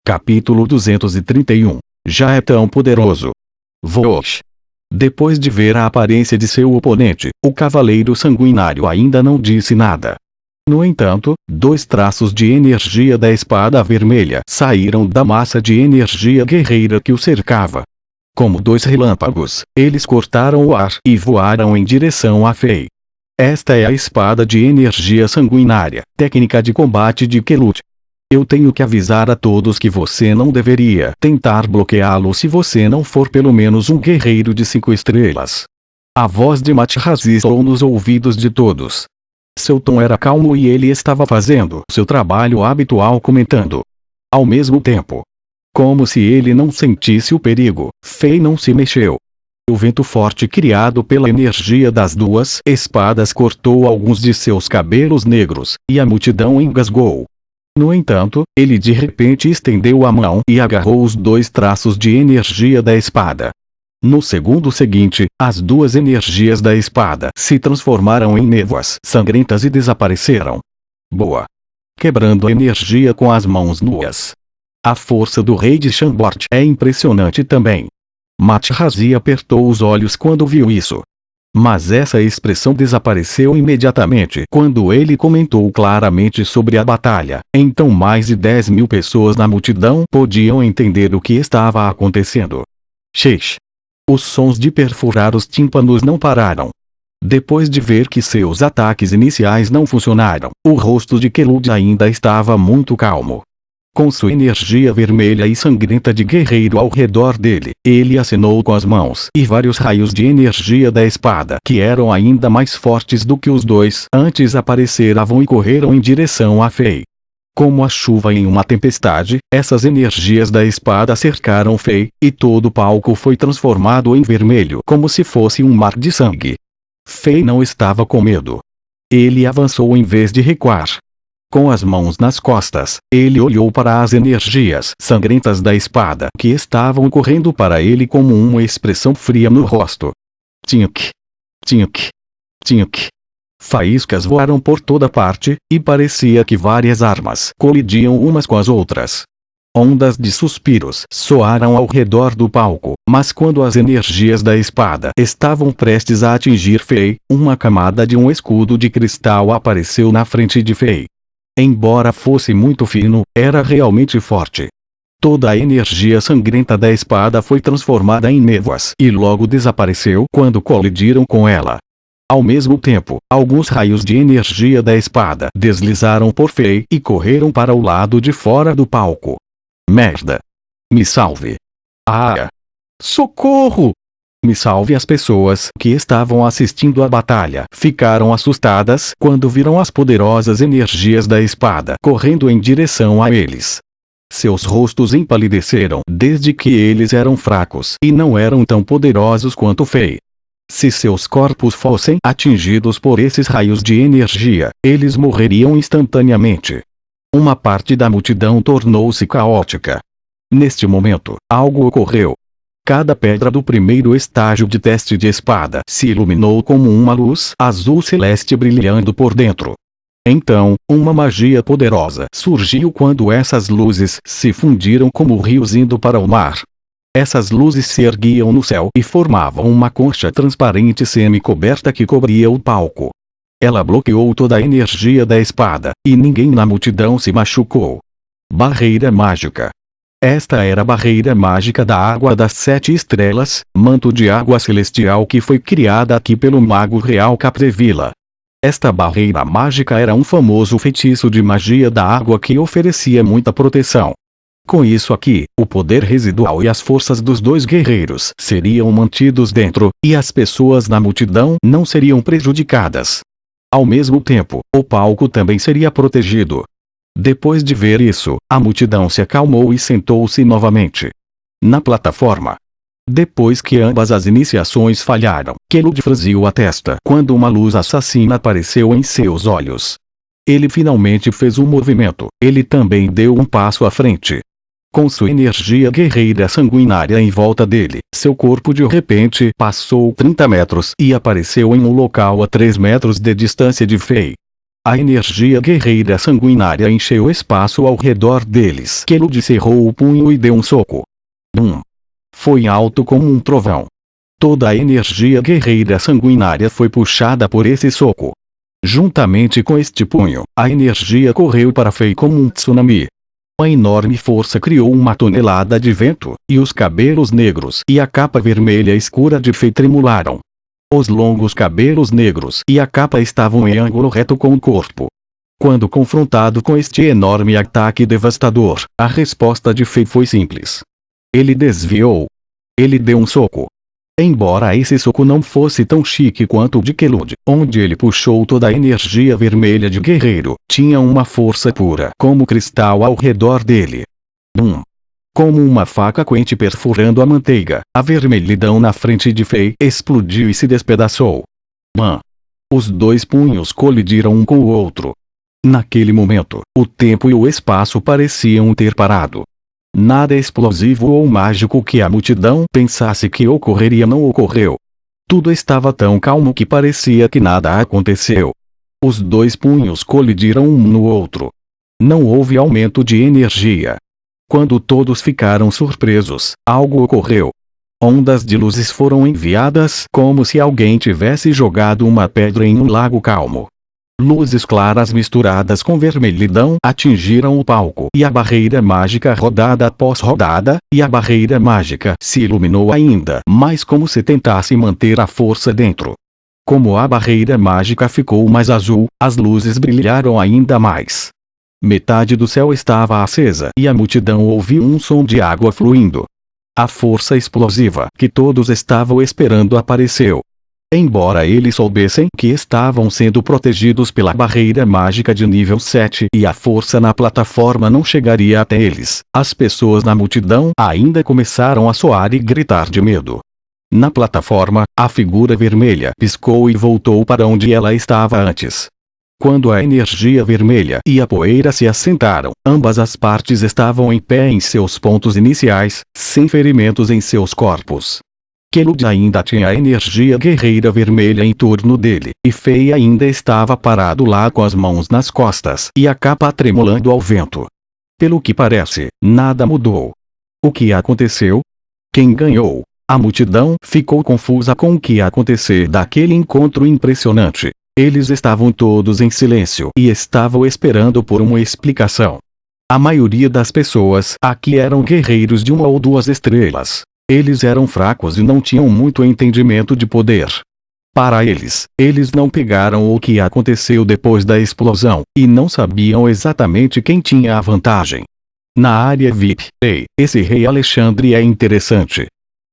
Capítulo 231. Já é tão poderoso. Vosh. Depois de ver a aparência de seu oponente, o cavaleiro sanguinário ainda não disse nada. No entanto, 2 traços de energia da espada vermelha saíram da massa de energia guerreira que o cercava. Como 2 relâmpagos, eles cortaram o ar e voaram em direção a Fei. Esta é a espada de energia sanguinária, técnica de combate de Kelut. Eu tenho que avisar a todos que você não deveria tentar bloqueá-lo se você não for pelo menos um guerreiro de 5 estrelas. A voz de Mathrazi soou nos ouvidos de todos. Seu tom era calmo e ele estava fazendo seu trabalho habitual comentando. Ao mesmo tempo, como se ele não sentisse o perigo, Fei não se mexeu. O vento forte criado pela energia das 2 espadas cortou alguns de seus cabelos negros, e a multidão engasgou. No entanto, ele de repente estendeu a mão e agarrou os 2 traços de energia da espada. No segundo seguinte, as 2 energias da espada se transformaram em névoas sangrentas e desapareceram. Boa! Quebrando a energia com as mãos nuas. A força do rei de Chambord é impressionante também. Mathrazi apertou os olhos quando viu isso. Mas essa expressão desapareceu imediatamente quando ele comentou claramente sobre a batalha. Então mais de 10.000 pessoas na multidão podiam entender o que estava acontecendo. Xex. Os sons de perfurar os tímpanos não pararam. Depois de ver que seus ataques iniciais não funcionaram, o rosto de Kelut ainda estava muito calmo. Com sua energia vermelha e sangrenta de guerreiro ao redor dele, ele acenou com as mãos e vários raios de energia da espada que eram ainda mais fortes do que os 2 antes apareceram e correram em direção a Fei. Como a chuva em uma tempestade, essas energias da espada cercaram Fei, e todo o palco foi transformado em vermelho como se fosse um mar de sangue. Fei não estava com medo. Ele avançou em vez de recuar. Com as mãos nas costas, ele olhou para as energias sangrentas da espada que estavam correndo para ele como uma expressão fria no rosto. Tink. Tink. Tink. Faíscas voaram por toda parte, e parecia que várias armas colidiam umas com as outras. Ondas de suspiros soaram ao redor do palco, mas quando as energias da espada estavam prestes a atingir Fei, uma camada de um escudo de cristal apareceu na frente de Fei. Embora fosse muito fino, era realmente forte. Toda a energia sangrenta da espada foi transformada em névoas e logo desapareceu quando colidiram com ela. Ao mesmo tempo, alguns raios de energia da espada deslizaram por Fei e correram para o lado de fora do palco. Merda! Me salve! Ah! Socorro! Me salve! As pessoas que estavam assistindo à batalha ficaram assustadas quando viram as poderosas energias da espada correndo em direção a eles. Seus rostos empalideceram desde que eles eram fracos e não eram tão poderosos quanto Fei. Se seus corpos fossem atingidos por esses raios de energia, eles morreriam instantaneamente. Uma parte da multidão tornou-se caótica. Neste momento, algo ocorreu. Cada pedra do primeiro estágio de teste de espada se iluminou como uma luz azul celeste brilhando por dentro. Então, uma magia poderosa surgiu quando essas luzes se fundiram como rios indo para o mar. Essas luzes se erguiam no céu e formavam uma concha transparente semi-coberta que cobria o palco. Ela bloqueou toda a energia da espada, e ninguém na multidão se machucou. Barreira mágica. Esta era a barreira mágica da água das 7 estrelas, manto de água celestial que foi criada aqui pelo mago real Caprevilla. Esta barreira mágica era um famoso feitiço de magia da água que oferecia muita proteção. Com isso aqui, o poder residual e as forças dos 2 guerreiros seriam mantidos dentro, e as pessoas na multidão não seriam prejudicadas. Ao mesmo tempo, o palco também seria protegido. Depois de ver isso, a multidão se acalmou e sentou-se novamente na plataforma. Depois que ambas as iniciações falharam, Kelut franziu a testa quando uma luz assassina apareceu em seus olhos. Ele finalmente fez um movimento, ele também deu um passo à frente. Com sua energia guerreira sanguinária em volta dele, seu corpo de repente passou 30 metros e apareceu em um local a 3 metros de distância de Fei. A energia guerreira sanguinária encheu o espaço ao redor deles. Kelud cerrou o punho e deu um soco. Foi alto como um trovão. Toda a energia guerreira sanguinária foi puxada por esse soco. Juntamente com este punho, a energia correu para Fei como um tsunami. A enorme força criou uma tonelada de vento, e os cabelos negros e a capa vermelha escura de Fei tremularam. Os longos cabelos negros e a capa estavam em ângulo reto com o corpo. Quando confrontado com este enorme ataque devastador, a resposta de Fei foi simples. Ele desviou. Ele deu um soco. Embora esse soco não fosse tão chique quanto o de Kelud, onde ele puxou toda a energia vermelha de guerreiro, tinha uma força pura como cristal ao redor dele. Como uma faca quente perfurando a manteiga, a vermelhidão na frente de Fei explodiu e se despedaçou. Os dois punhos colidiram um com o outro. Naquele momento, o tempo e o espaço pareciam ter parado. Nada explosivo ou mágico que a multidão pensasse que ocorreria não ocorreu. Tudo estava tão calmo que parecia que nada aconteceu. Os dois punhos colidiram um no outro. Não houve aumento de energia. Quando todos ficaram surpresos, algo ocorreu. Ondas de luzes foram enviadas como se alguém tivesse jogado uma pedra em um lago calmo. Luzes claras misturadas com vermelhidão atingiram o palco e a barreira mágica rodada após rodada, e a barreira mágica se iluminou ainda mais como se tentasse manter a força dentro. Como a barreira mágica ficou mais azul, as luzes brilharam ainda mais. Metade do céu estava acesa e a multidão ouviu um som de água fluindo. A força explosiva que todos estavam esperando apareceu. Embora eles soubessem que estavam sendo protegidos pela barreira mágica de nível 7 e a força na plataforma não chegaria até eles, as pessoas na multidão ainda começaram a soar e gritar de medo. Na plataforma, a figura vermelha piscou e voltou para onde ela estava antes. Quando a energia vermelha e a poeira se assentaram, ambas as partes estavam em pé em seus pontos iniciais, sem ferimentos em seus corpos. Kelud ainda tinha a energia guerreira vermelha em torno dele, e Fei ainda estava parado lá com as mãos nas costas e a capa tremulando ao vento. Pelo que parece, nada mudou. O que aconteceu? Quem ganhou? A multidão ficou confusa com o que ia acontecer daquele encontro impressionante. Eles estavam todos em silêncio e estavam esperando por uma explicação. A maioria das pessoas aqui eram guerreiros de 1 ou 2 estrelas. Eles eram fracos e não tinham muito entendimento de poder. Para eles não pegaram o que aconteceu depois da explosão, e não sabiam exatamente quem tinha a vantagem. Na área VIP, esse rei Alexandre é interessante.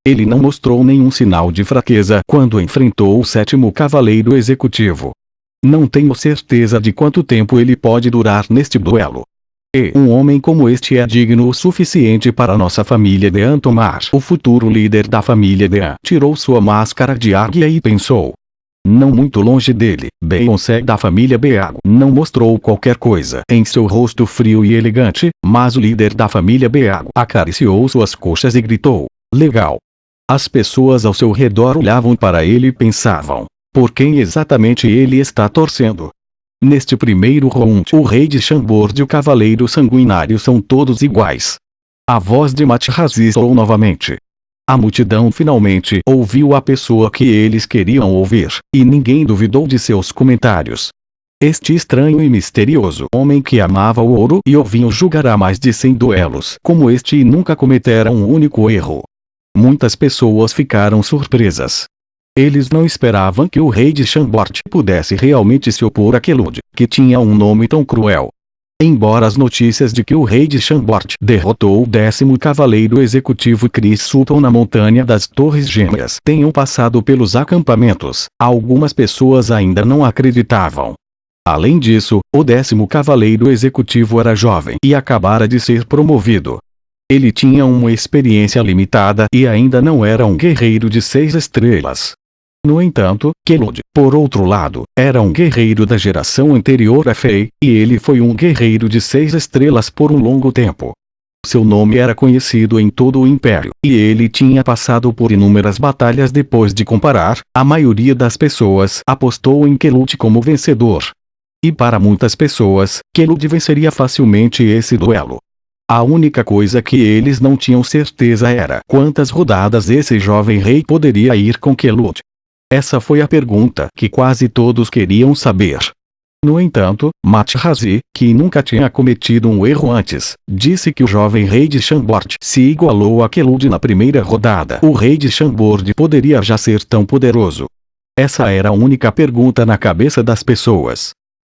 Ele não mostrou nenhum sinal de fraqueza quando enfrentou o 7º cavaleiro executivo. Não tenho certeza de quanto tempo ele pode durar neste duelo. Um homem como este é digno o suficiente para nossa família Dean tomar. O futuro líder da família Dean tirou sua máscara de águia e pensou. Não muito longe dele, Beyoncé da família Beago não mostrou qualquer coisa em seu rosto frio e elegante, mas o líder da família Beago acariciou suas coxas e gritou, legal. As pessoas ao seu redor olhavam para ele e pensavam, por quem exatamente ele está torcendo? Neste primeiro round, o rei de Chambord e o cavaleiro sanguinário são todos iguais. A voz de Mathias ressoou novamente. A multidão finalmente ouviu a pessoa que eles queriam ouvir, e ninguém duvidou de seus comentários. Este estranho e misterioso homem que amava o ouro e o vinho julgará mais de 100 duelos como este e nunca cometera um único erro. Muitas pessoas ficaram surpresas. Eles não esperavam que o rei de Chambord pudesse realmente se opor a Kelud, que tinha um nome tão cruel. Embora as notícias de que o rei de Chambord derrotou o 10º cavaleiro executivo Chris Sutton na montanha das Torres Gêmeas tenham passado pelos acampamentos, algumas pessoas ainda não acreditavam. Além disso, o 10º cavaleiro executivo era jovem e acabara de ser promovido. Ele tinha uma experiência limitada e ainda não era um guerreiro de 6 estrelas. No entanto, Kelud, por outro lado, era um guerreiro da geração anterior a Fei, e ele foi um guerreiro de 6 estrelas por um longo tempo. Seu nome era conhecido em todo o Império, e ele tinha passado por inúmeras batalhas depois de comparar, a maioria das pessoas apostou em Kelud como vencedor. E para muitas pessoas, Kelud venceria facilmente esse duelo. A única coisa que eles não tinham certeza era quantas rodadas esse jovem rei poderia ir com Kelud. Essa foi a pergunta que quase todos queriam saber. No entanto, Mathrazi, que nunca tinha cometido um erro antes, disse que o jovem rei de Chambord se igualou a Kelud na primeira rodada. O rei de Chambord poderia já ser tão poderoso? Essa era a única pergunta na cabeça das pessoas.